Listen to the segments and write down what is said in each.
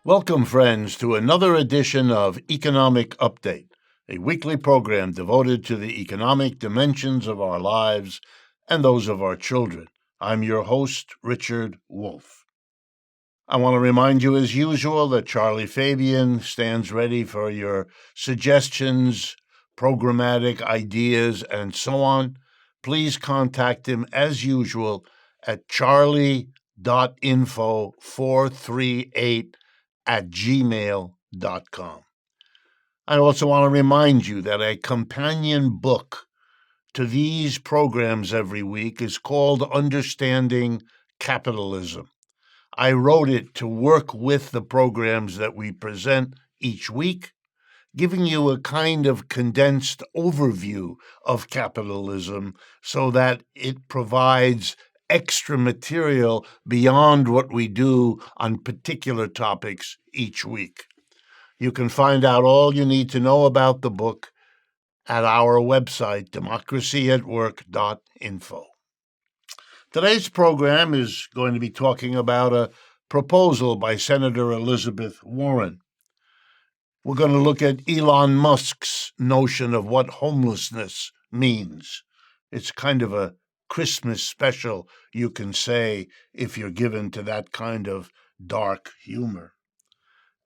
Welcome, friends, to another edition of Economic Update, a weekly program devoted to the economic dimensions of our lives and those of our children. I'm your host, Richard Wolff. I want to remind you, as usual, that Charlie Fabian stands ready for your suggestions, programmatic ideas, and so on. Please contact him, as usual, at charlie.info438@gmail.com. I also want to remind you that a companion book to these programs every week is called Understanding Capitalism. I wrote it to work with the programs that we present each week, giving you a kind of condensed overview of capitalism so that it provides extra material beyond what we do on particular topics each week. You can find out all you need to know about the book at our website, democracyatwork.info. Today's program is going to be talking about a proposal by Senator Elizabeth Warren. We're going to look at Elon Musk's notion of what homelessness means. It's kind of a Christmas special, you can say, if you're given to that kind of dark humor.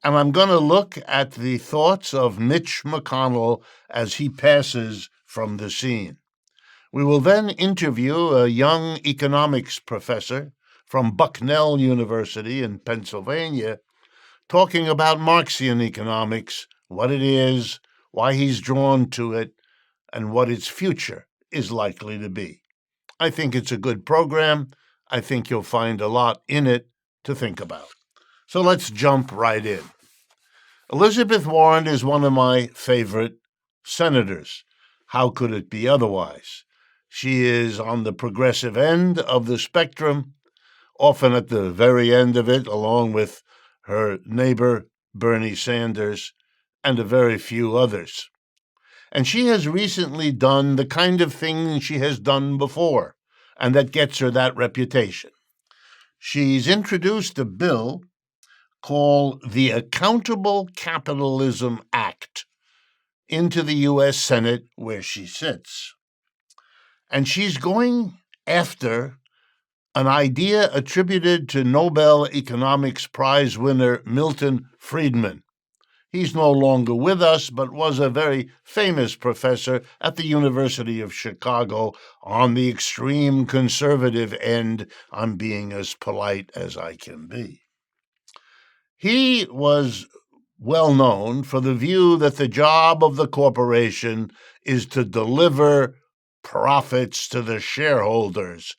And I'm going to look at the thoughts of Mitch McConnell as he passes from the scene. We will then interview a young economics professor from Bucknell University in Pennsylvania, talking about Marxian economics, what it is, why he's drawn to it, and what its future is likely to be. I think it's a good program. I think you'll find a lot in it to think about. So let's jump right in. Elizabeth Warren is one of my favorite senators. How could it be otherwise? She is on the progressive end of the spectrum, often at the very end of it, along with her neighbor, Bernie Sanders, and a very few others. And she has recently done the kind of thing she has done before, and that gets her that reputation. She's introduced a bill called the Accountable Capitalism Act into the U.S. Senate, where she sits. And she's going after an idea attributed to Nobel Economics Prize winner Milton Friedman. He's no longer with us, but was a very famous professor at the University of Chicago on the extreme conservative end. I'm being as polite as I can be. He was well known for the view that the job of the corporation is to deliver profits to the shareholders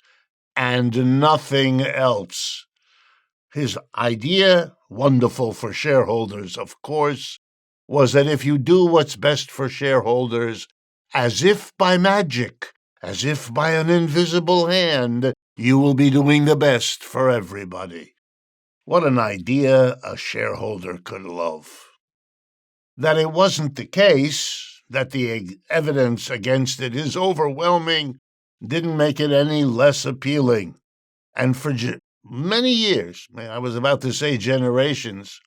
and nothing else. His idea, wonderful for shareholders, of course, was that if you do what's best for shareholders, as if by magic, as if by an invisible hand, you will be doing the best for everybody. What an idea a shareholder could love. That it wasn't the case, that the evidence against it is overwhelming, didn't make it any less appealing. And for many years, I was about to say generations,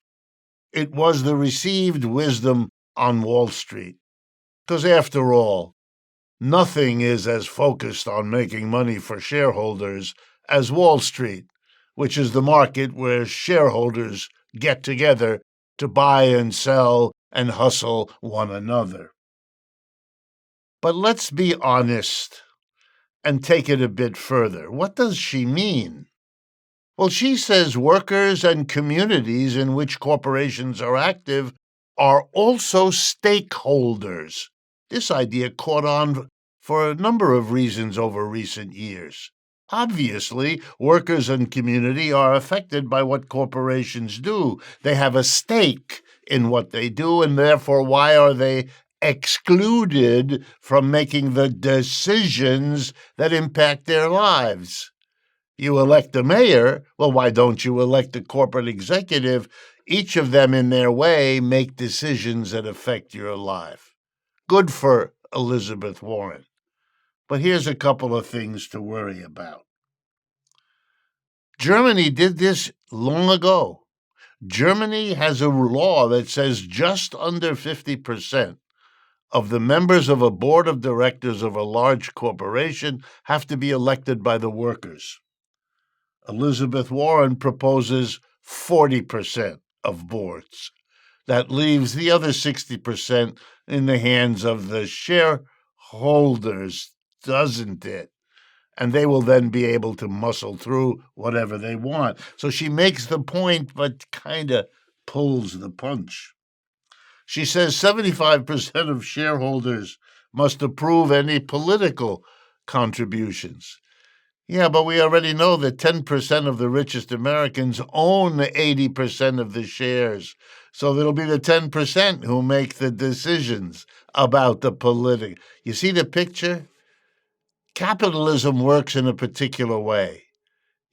it was the received wisdom on Wall Street. Because after all, nothing is as focused on making money for shareholders as Wall Street, which is the market where shareholders get together to buy and sell and hustle one another. But let's be honest and take it a bit further. What does she mean? Well, she says workers and communities in which corporations are active are also stakeholders. This idea caught on for a number of reasons over recent years. Obviously, workers and community are affected by what corporations do. They have a stake in what they do, and therefore, why are they excluded from making the decisions that impact their lives? You elect a mayor, well, why don't you elect a corporate executive? Each of them, in their way, make decisions that affect your life. Good for Elizabeth Warren. But here's a couple of things to worry about. Germany did this long ago. Germany has a law that says just under 50% of the members of a board of directors of a large corporation have to be elected by the workers. Elizabeth Warren proposes 40% of boards. That leaves the other 60% in the hands of the shareholders, doesn't it? And they will then be able to muscle through whatever they want. So she makes the point, but kind of pulls the punch. She says 75% of shareholders must approve any political contributions. Yeah, but we already know that 10% of the richest Americans own 80% of the shares. So it'll be the 10% who make the decisions about the political. You see the picture? Capitalism works in a particular way.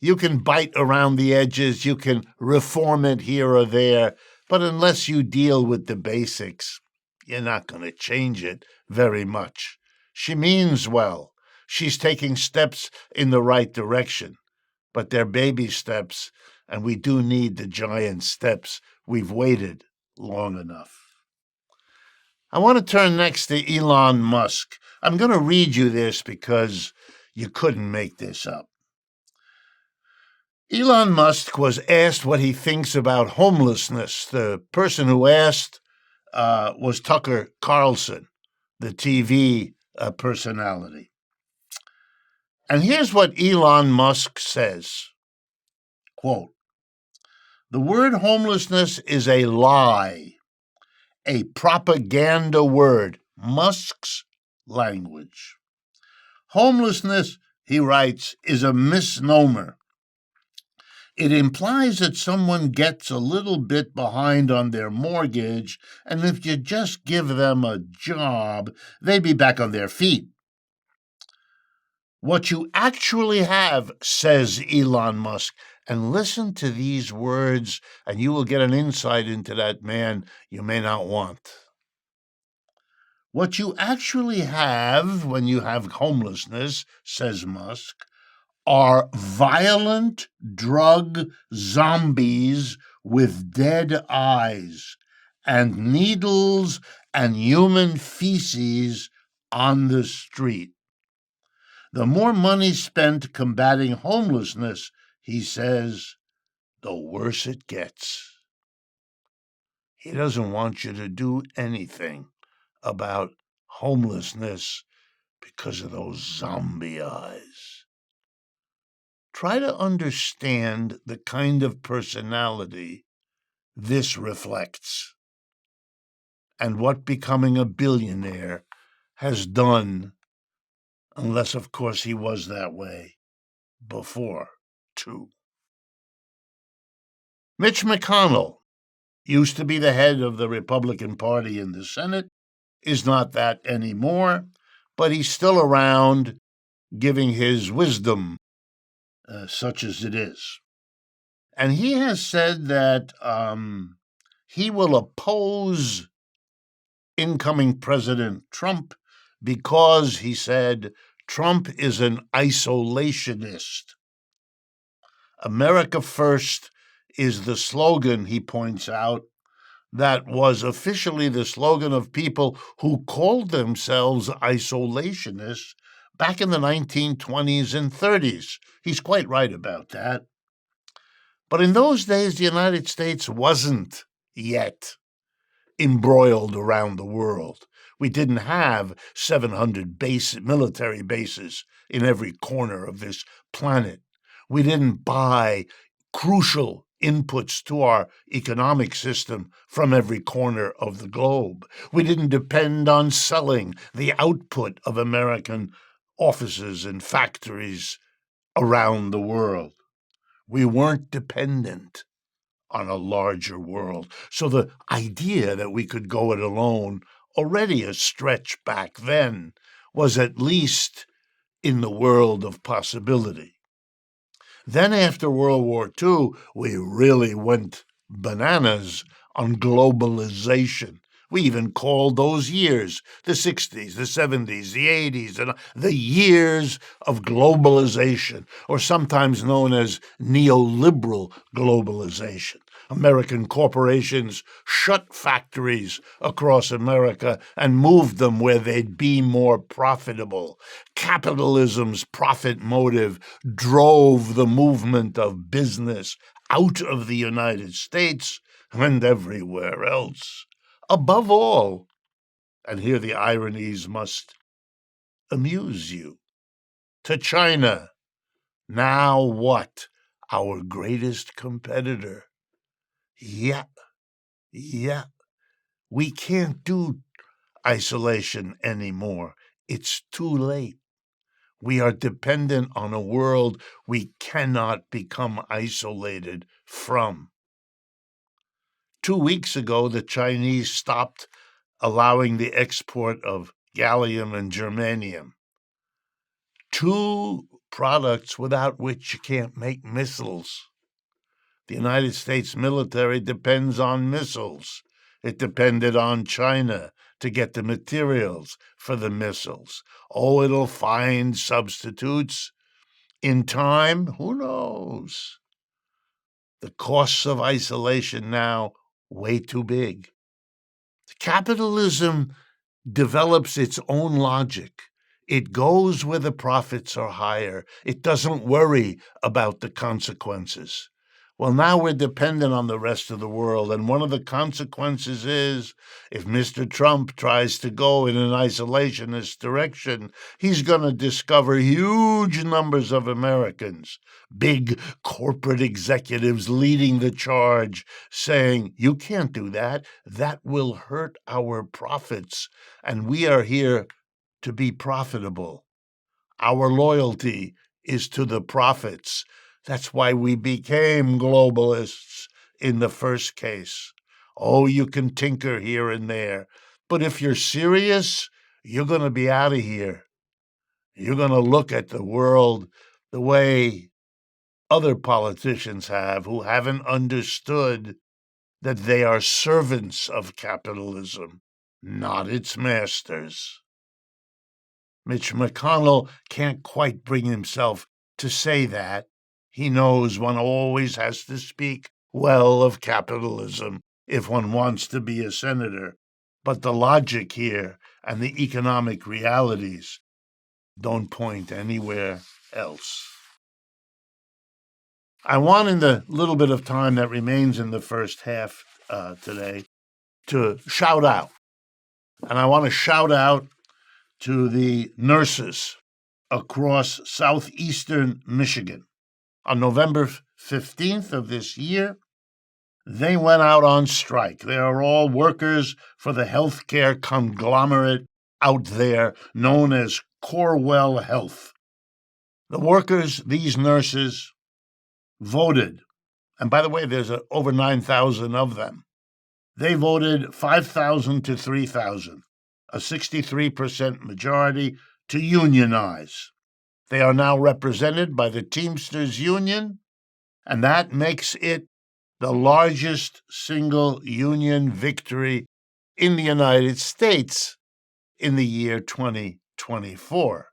You can bite around the edges, you can reform it here or there, but unless you deal with the basics, you're not going to change it very much. She means well. She's taking steps in the right direction, but they're baby steps, and we do need the giant steps. We've waited long enough. I want to turn next to Elon Musk. I'm going to read you this because you couldn't make this up. Elon Musk was asked what he thinks about homelessness. The person who asked was Tucker Carlson, the TV personality. And here's what Elon Musk says, quote, "The word homelessness is a lie, a propaganda word, Musk's language. Homelessness," he writes, "is a misnomer. It implies that someone gets a little bit behind on their mortgage, and if you just give them a job, they'd be back on their feet. What you actually have," says Elon Musk, and listen to these words, and you will get an insight into that man you may not want. "What you actually have when you have homelessness," says Musk, "are violent drug zombies with dead eyes and needles and human feces on the street. The more money spent combating homelessness," he says, "the worse it gets." He doesn't want you to do anything about homelessness because of those zombie eyes. Try to understand the kind of personality this reflects and what becoming a billionaire has done, unless, of course, he was that way before, too. Mitch McConnell used to be the head of the Republican Party in the Senate, is not that anymore, but he's still around giving his wisdom, such as it is. And he has said that he will oppose incoming President Trump because, he said, Trump is an isolationist. America First is the slogan, he points out, that was officially the slogan of people who called themselves isolationists back in the 1920s and 30s. He's quite right about that. But in those days, the United States wasn't yet embroiled around the world. We didn't have 700 military bases in every corner of this planet. We didn't buy crucial inputs to our economic system from every corner of the globe. We didn't depend on selling the output of American offices and factories around the world. We weren't dependent on a larger world. So the idea that we could go it alone, already a stretch back then, was at least in the world of possibility. Then after World War II, we really went bananas on globalization. We even called those years, the 60s, the 70s, the 80s, and the years of globalization, or sometimes known as neoliberal globalization. American corporations shut factories across America and moved them where they'd be more profitable. Capitalism's profit motive drove the movement of business out of the United States and everywhere else. Above all, and here the ironies must amuse you, to China. Now what? Our greatest competitor. Yeah, we can't do isolation anymore. It's too late. We are dependent on a world we cannot become isolated from. 2 weeks ago, the Chinese stopped allowing the export of gallium and germanium, two products without which you can't make missiles. The United States military depends on missiles. It depended on China to get the materials for the missiles. Oh, it'll find substitutes. In time, who knows? The costs of isolation now way too big. Capitalism develops its own logic. It goes where the profits are higher. It doesn't worry about the consequences. Well, now we're dependent on the rest of the world, and one of the consequences is if Mr. Trump tries to go in an isolationist direction, he's going to discover huge numbers of Americans, big corporate executives leading the charge, saying, you can't do that. That will hurt our profits, and we are here to be profitable. Our loyalty is to the profits. That's why we became globalists in the first case. Oh, you can tinker here and there, but if you're serious, you're going to be out of here. You're going to look at the world the way other politicians have who haven't understood that they are servants of capitalism, not its masters. Mitch McConnell can't quite bring himself to say that. He knows one always has to speak well of capitalism if one wants to be a senator. But the logic here and the economic realities don't point anywhere else. I want, in the little bit of time that remains in the first half today, to shout out. And I want to shout out to the nurses across southeastern Michigan. On November 15th of this year, they went out on strike. They are all workers for the healthcare conglomerate out there known as Corewell Health. The workers, these nurses, voted. And by the way, there's over 9,000 of them. They voted 5,000 to 3,000, a 63% majority, to unionize. They are now represented by the Teamsters Union, and that makes it the largest single union victory in the United States in the year 2024.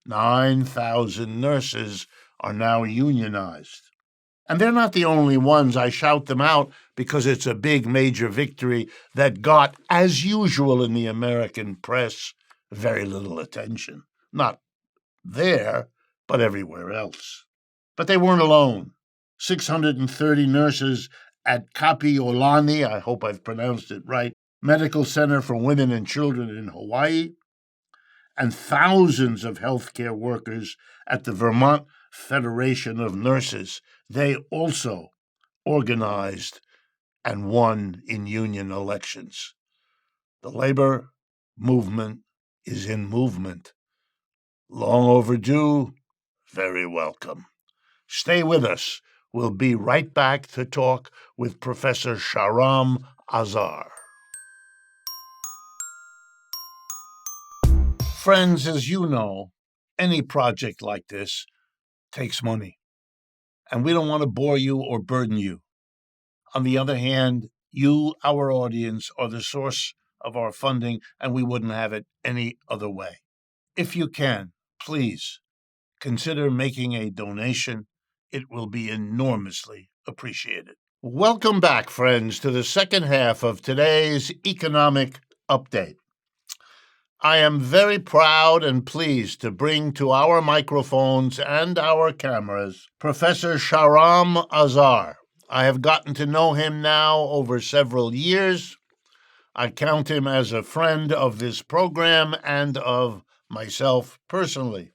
9,000 nurses are now unionized. And they're not the only ones. I shout them out because it's a big, major victory that got, as usual in the American press, very little attention. Not there, but everywhere else. But they weren't alone. 630 nurses at Kapiolani, I hope I've pronounced it right, Medical Center for Women and Children in Hawaii, and thousands of healthcare workers at the Vermont Federation of Nurses. They also organized and won in union elections. The labor movement is in movement. Long overdue, very welcome. Stay with us. We'll be right back to talk with Professor Shahram Azhar. Friends, as you know, any project like this takes money, and we don't want to bore you or burden you. On the other hand, you, our audience, are the source of our funding, and we wouldn't have it any other way. If you can, please consider making a donation. It will be enormously appreciated. Welcome back, friends, to the second half of today's economic update. I am very proud and pleased to bring to our microphones and our cameras Professor Shahram Azhar. I have gotten to know him now over several years. I count him as a friend of this program and of myself personally.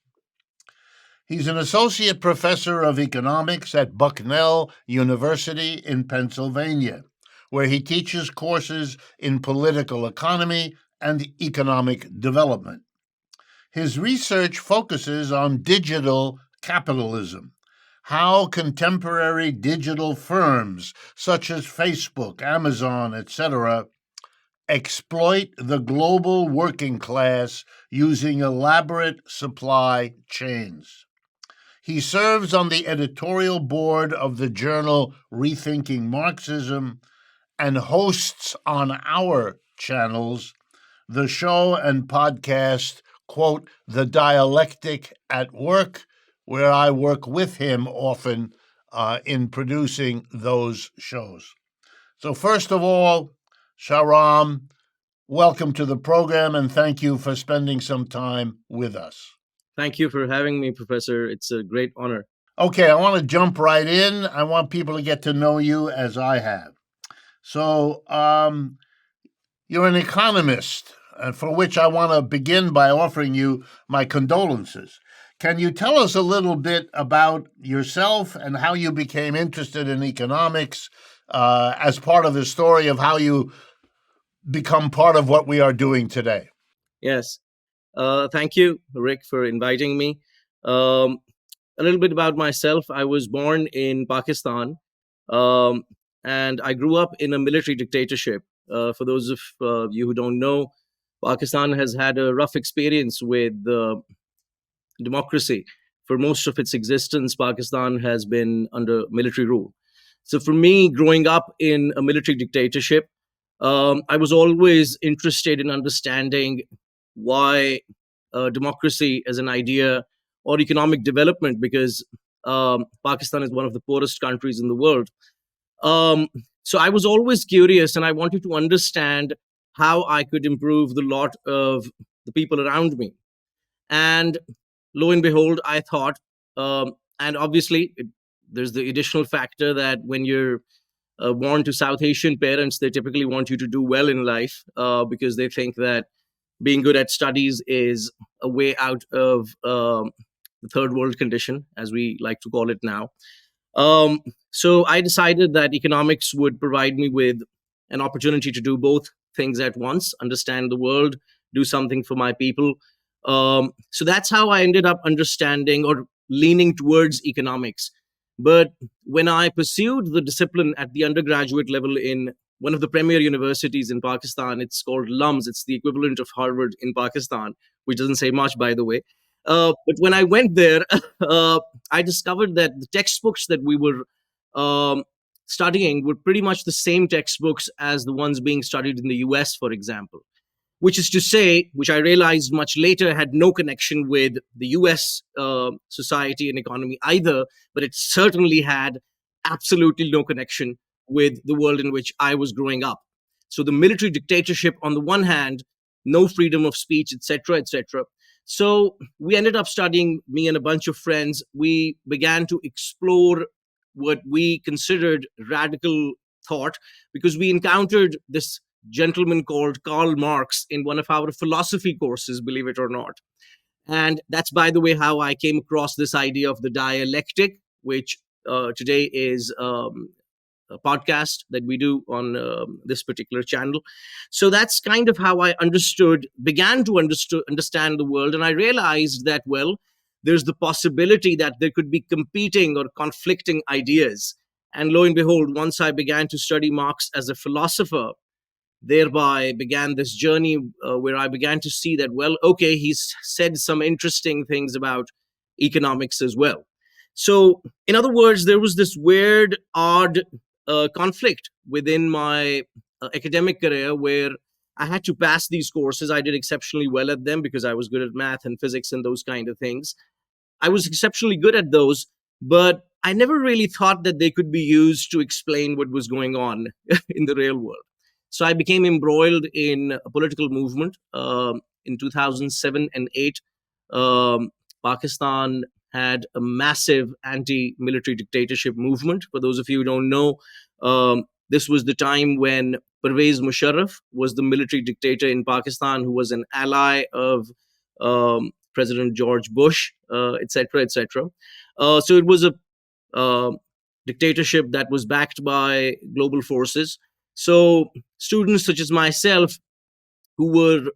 He's an associate professor of economics at Bucknell University in Pennsylvania, where he teaches courses in political economy and economic development. His research focuses on digital capitalism, how contemporary digital firms such as Facebook, Amazon, etc., exploit the global working class using elaborate supply chains. He serves on the editorial board of the journal Rethinking Marxism and hosts on our channels the show and podcast, quote, The Dialectic at Work, where I work with him often in producing those shows. So, first of all, Shahram, welcome to the program and thank you for spending some time with us. Thank you for having me, Professor. It's a great honor. Okay, I want to jump right in. I want people to get to know you as I have. So, you're an economist, for which I want to begin by offering you my condolences. Can you tell us a little bit about yourself and how you became interested in economics as part of the story of how you become part of what we are doing today? Yes. Thank you, Rick, for inviting me. A little bit about myself. I was born in Pakistan, um, and I grew up in a military dictatorship. For those of you who don't know, Pakistan has had a rough experience with democracy. For most of its existence, Pakistan has been under military rule. So, for me, growing up in a military dictatorship, I was always interested in understanding why democracy as an idea or economic development, because Pakistan is one of the poorest countries in the world. Um, so I was always curious and I wanted to understand how I could improve the lot of the people around me. And lo and behold, I thought, and obviously, there's the additional factor that when you're born to South Asian parents, they typically want you to do well in life because they think that being good at studies is a way out of the third world condition, as we like to call it now. Um, so I decided that economics would provide me with an opportunity to do both things at once, understand the world, do something for my people. So that's how I ended up understanding or leaning towards economics. But when I pursued the discipline at the undergraduate level in one of the premier universities in Pakistan, it's called LUMS, it's the equivalent of Harvard in Pakistan, which doesn't say much, by the way. But when I went there, I discovered that the textbooks that we were um, studying were pretty much the same textbooks as the ones being studied in the US, for example, which is to say, which I realized much later had no connection with the US society and economy either, but it certainly had absolutely no connection with the world in which I was growing up. So the military dictatorship, on the one hand, no freedom of speech, etc., etc. So we ended up studying, me and a bunch of friends, we began to explore what we considered radical thought because we encountered this gentleman called Karl Marx in one of our philosophy courses, believe it or not. And that's, by the way, how I came across this idea of the dialectic, which today is a podcast that we do on this particular channel. So that's kind of how I began to understand the world. And I realized that, well, there's the possibility that there could be competing or conflicting ideas. And lo and behold, once I began to study Marx as a philosopher, thereby began this journey where I began to see that, well, okay, he's said some interesting things about economics as well. So, in other words, there was this weird, odd conflict within my academic career where I had to pass these courses. I did exceptionally well at them because I was good at math and physics and those kind of things. I was exceptionally good at those, but I never really thought that they could be used to explain what was going on in the real world. So I became embroiled in a political movement in 2007 and 8. Um, Pakistan had a massive anti-military dictatorship movement. For those of you who don't know, this was the time when Pervez Musharraf was the military dictator in Pakistan, who was an ally of President George Bush, etc., etc. So it was a uh, dictatorship that was backed by global forces. So students such as myself, who were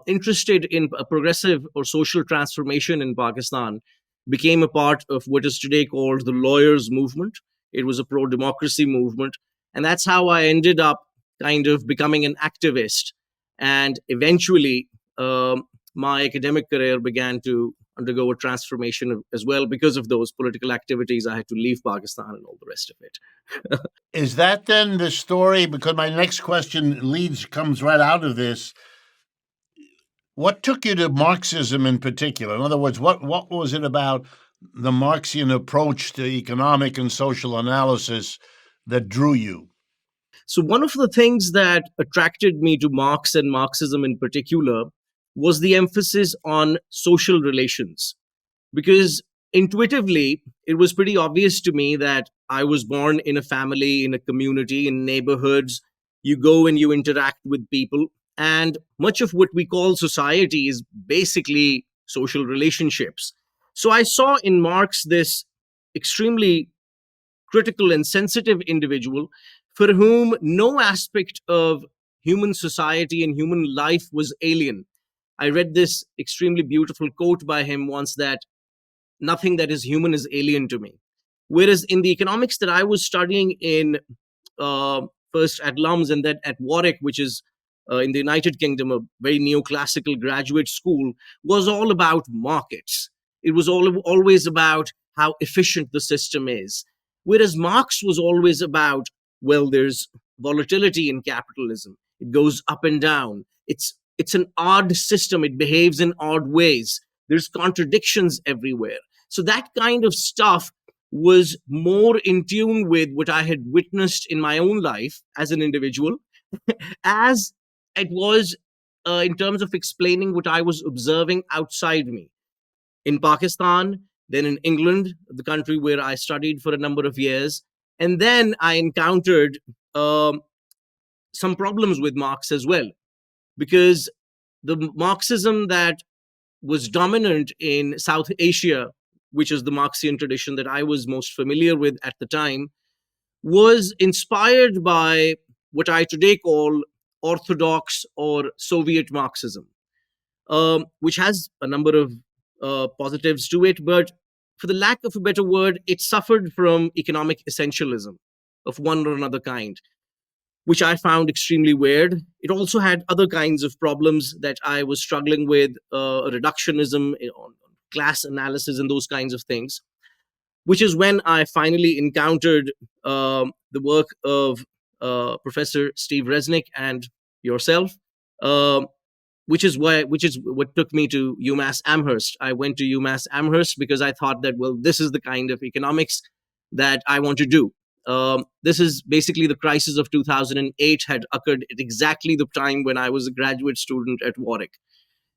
interested in a progressive or social transformation in Pakistan, became a part of what is today called the lawyers' movement. It was a pro democracy movement. And that's how I ended up kind of becoming an activist. And eventually, my academic career began to undergo a transformation as well because of those political activities. I had to leave Pakistan and all the rest of it. Is that then the story? Because my next question comes right out of this. What took you to Marxism in particular? In other words, what was it about the Marxian approach to economic and social analysis that drew you? So, one of the things that attracted me to Marx and Marxism in particular was the emphasis on social relations. Because intuitively, it was pretty obvious to me that I was born in a family, in a community, in neighborhoods. You go and you interact with people. And much of what we call society is basically social relationships. So I saw in Marx this extremely critical and sensitive individual for whom no aspect of human society and human life was alien. I read this extremely beautiful quote by him once, that nothing that is human is alien to me. Whereas in the economics that I was studying in uh, first at Lums and then at Warwick, which is in the United Kingdom, a very neoclassical graduate school, was all about markets. It was always about how efficient the system is. Whereas Marx was always about, well, there's volatility in capitalism. It goes up and down. It's an odd system. It behaves in odd ways. There's contradictions everywhere. So that kind of stuff was more in tune with what I had witnessed in my own life as an individual, as it was in terms of explaining what I was observing outside me in Pakistan, then in England, the country where I studied for a number of years. And then I encountered some problems with Marx as well, because the Marxism that was dominant in South Asia, which is the Marxian tradition that I was most familiar with at the time, was inspired by what I today call Orthodox or Soviet Marxism, which has a number of positives to it, but for the lack of a better word, it suffered from economic essentialism of one or another kind, which I found extremely weird. It also had other kinds of problems that I was struggling with, reductionism, on class analysis, and those kinds of things, which is when I finally encountered the work of Professor Steve Resnick and yourself, um, which is what took me to UMass Amherst. I went to UMass Amherst because I thought that, well, this is the kind of economics that I want to do. This is basically the crisis of 2008 had occurred at exactly the time when I was a graduate student at Warwick.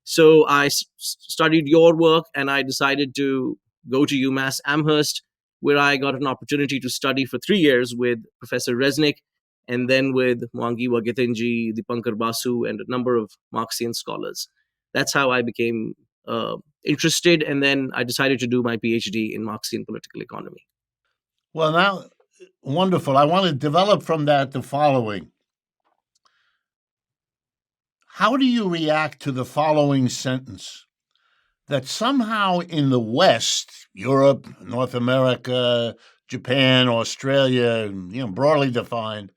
So I studied your work and I decided to go to UMass Amherst, where I got an opportunity to study for 3 years with Professor Resnick and then with Mwangi Wagitinji, Dipankar Basu, and a number of Marxian scholars. That's how I became interested. And then I decided to do my PhD in Marxian political economy. Well, now, wonderful. I want to develop from that the following. How do you react to the following sentence? That somehow in the West, Europe, North America, Japan, Australia, broadly defined,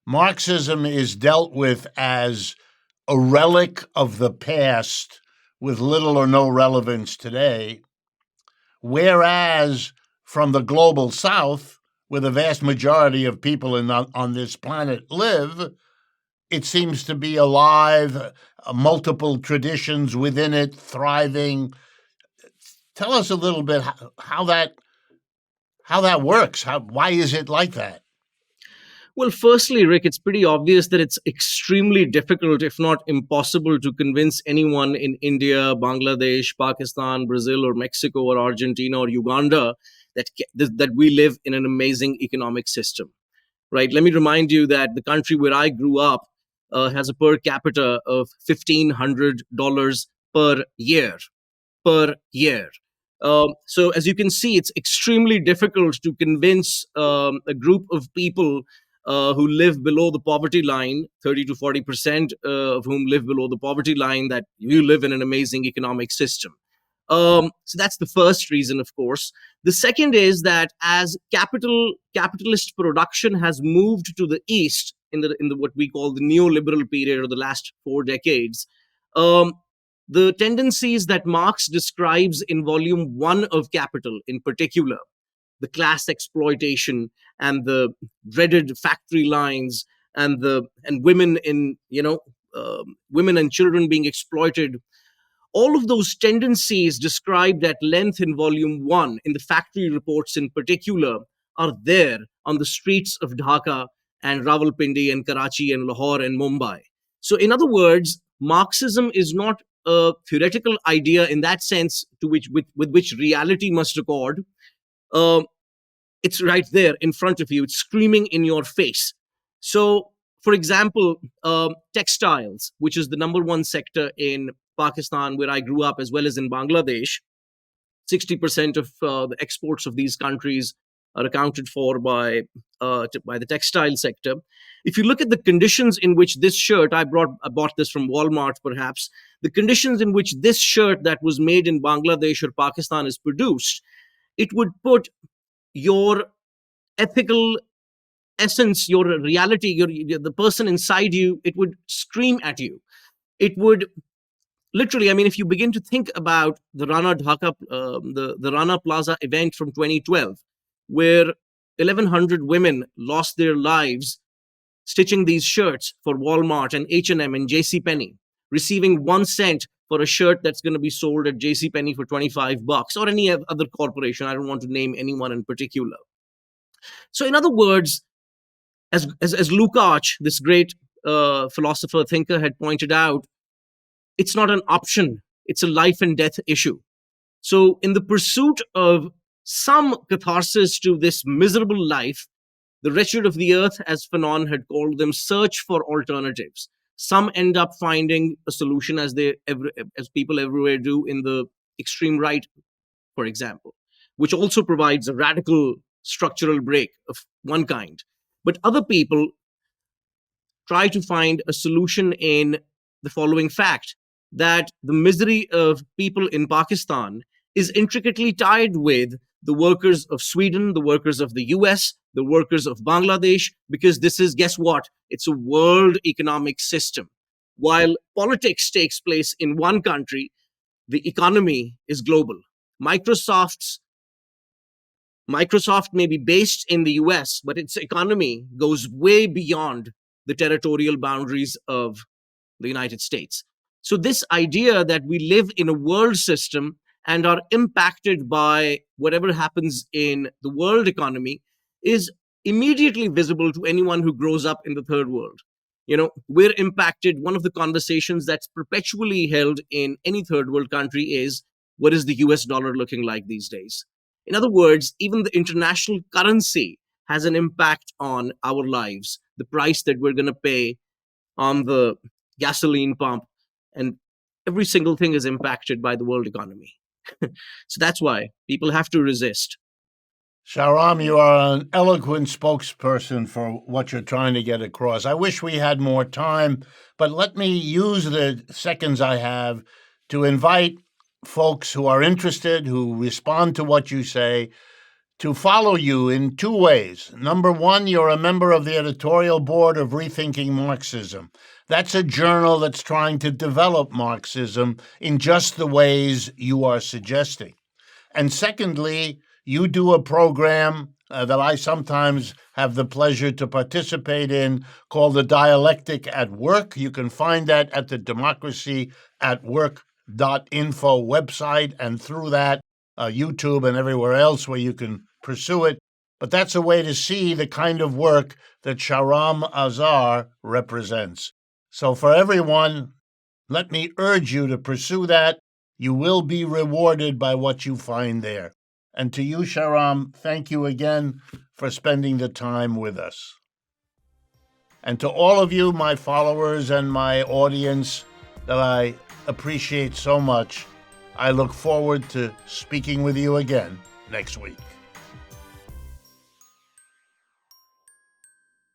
Marxism is dealt with as a relic of the past with little or no relevance today, whereas from the global South, where the vast majority of people on this planet live, it seems to be alive, multiple traditions within it, thriving. Tell us a little bit how how that works. Why is it like that? Well, firstly, Rick, it's pretty obvious that it's extremely difficult, if not impossible, to convince anyone in India, Bangladesh, Pakistan, Brazil, or Mexico, or Argentina, or Uganda that we live in an amazing economic system, right? Let me remind you that the country where I grew up has a per capita of $1,500 per year. Per year. So, as you can see, it's extremely difficult to convince a group of people who live below the poverty line, 30 to 40% of whom live below the poverty line, that you live in an amazing economic system. So that's the first reason, of course. The second is that as capitalist production has moved to the east in the what we call the neoliberal period, or the last 4 decades, um, the tendencies that Marx describes in volume 1 of Capital, in particular, the class exploitation and the dreaded factory lines, and women in women and children being exploited, all of those tendencies described at length in volume 1, in the factory reports in particular, are there on the streets of Dhaka and Rawalpindi and Karachi and Lahore and Mumbai. So, in other words, Marxism is not a theoretical idea in that sense to with which reality must accord. Uh, it's right there in front of you. It's screaming in your face. So, for example, textiles, which is the number one sector in Pakistan, where I grew up, as well as in Bangladesh, 60% of the exports of these countries are accounted for by the textile sector. If you look at the conditions in which this shirt, I bought this from Walmart, perhaps, the conditions in which this shirt that was made in Bangladesh or Pakistan is produced, it would put your ethical essence, your reality, the person inside you, it would scream at you. It would literally, I mean, if you begin to think about the Rana Dhaka, the Rana Plaza event from 2012, where 1,100 women lost their lives stitching these shirts for Walmart and H&M and JCPenney, receiving 1 cent for a shirt that's going to be sold at JCPenney for $25, or any other corporation. I don't want to name anyone in particular. So, in other words, as Lukács, this great philosopher thinker, had pointed out, it's not an option, it's a life and death issue. So, in the pursuit of some catharsis to this miserable life, the wretched of the earth, as Fanon had called them, search for alternatives. Some end up finding a solution, as people everywhere do, in the extreme right, for example, which also provides a radical structural break of one kind. But other people try to find a solution in the following fact, that the misery of people in Pakistan is intricately tied with the workers of Sweden, the workers of the US, the workers of Bangladesh, because this is, guess what? It's a world economic system. While politics takes place in one country, the economy is global. Microsoft may be based in the US, but its economy goes way beyond the territorial boundaries of the United States. So, this idea that we live in a world system and are impacted by whatever happens in the world economy is immediately visible to anyone who grows up in the third world. We're impacted. One of the conversations that's perpetually held in any third world country is, what is the US dollar looking like these days? In other words, even the international currency has an impact on our lives, the price that we're going to pay on the gasoline pump, and every single thing is impacted by the world economy. So that's why people have to resist. Shahram, you are an eloquent spokesperson for what you're trying to get across. I wish we had more time, but let me use the seconds I have to invite folks who are interested, who respond to what you say, to follow you in 2 ways. Number one, you're a member of the editorial board of Rethinking Marxism. That's a journal that's trying to develop Marxism in just the ways you are suggesting. And secondly, you do a program that I sometimes have the pleasure to participate in called the Dialectic at Work. You can find that at the democracyatwork.info website, and through that, YouTube and everywhere else where you can pursue it. But that's a way to see the kind of work that Shahram Azhar represents. So for everyone, let me urge you to pursue that. You will be rewarded by what you find there. And to you, Shahram, thank you again for spending the time with us. And to all of you, my followers and my audience that I appreciate so much, I look forward to speaking with you again next week.